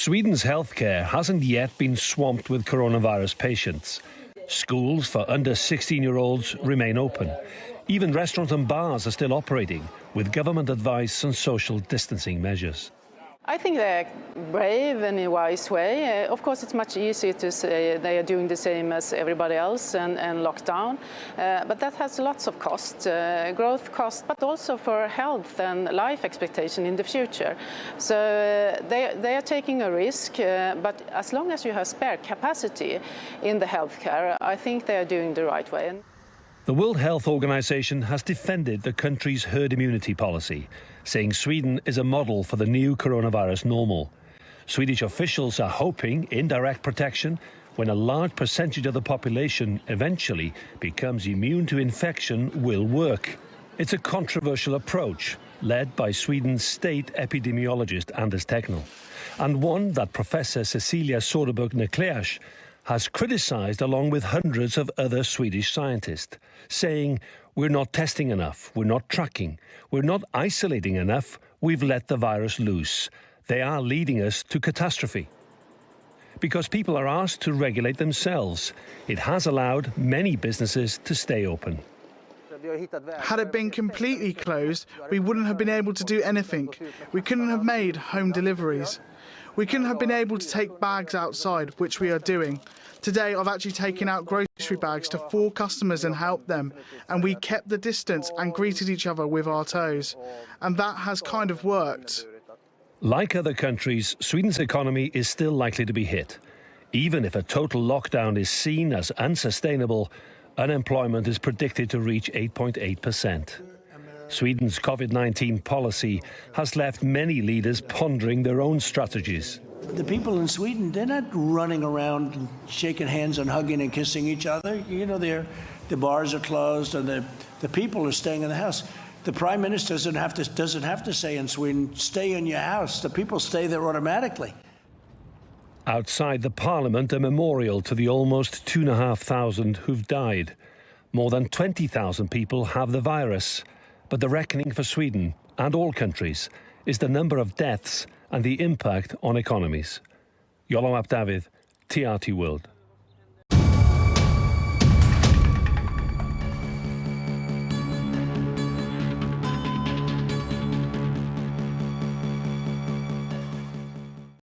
Sweden's healthcare hasn't yet been swamped with coronavirus patients. Schools for under 16-year-olds remain open. Even restaurants and bars are still operating, with government advice on social distancing measures. I think they're brave in a wise way. Of course, it's much easier to say they are doing the same as everybody else and lock down. But that has lots of cost, growth cost, but also for health and life expectation in the future. So they are taking a risk, but as long as you have spare capacity in the healthcare, I think they are doing the right way. The World Health Organization has defended the country's herd immunity policy, saying Sweden is a model for the new coronavirus normal. Swedish officials are hoping indirect protection when a large percentage of the population eventually becomes immune to infection will work. It's a controversial approach, led by Sweden's state epidemiologist Anders Tegnell, and one that Professor Cecilia Soderberg-Necleas has criticised along with hundreds of other Swedish scientists, saying, "We're not testing enough, we're not tracking, we're not isolating enough, we've let the virus loose. They are leading us to catastrophe." Because people are asked to regulate themselves, it has allowed many businesses to stay open. Had it been completely closed, we wouldn't have been able to do anything. We couldn't have made home deliveries. We couldn't have been able to take bags outside, which we are doing. Today, I've actually taken out grocery bags to 4 customers and helped them, and we kept the distance and greeted each other with our toes. And that has kind of worked. Like other countries, Sweden's economy is still likely to be hit. Even if a total lockdown is seen as unsustainable, unemployment is predicted to reach 8.8%. Sweden's COVID-19 policy has left many leaders pondering their own strategies. The people in Sweden, they're not running around and shaking hands and hugging and kissing each other. You know, the bars are closed and the people are staying in the house. The Prime Minister doesn't have to say in Sweden, stay in your house. The people stay there automatically. Outside the Parliament, a memorial to the almost 2,500 who've died. More than 20,000 people have the virus. But the reckoning for Sweden and all countries is the number of deaths and the impact on economies. Iolo Dafydd, TRT World.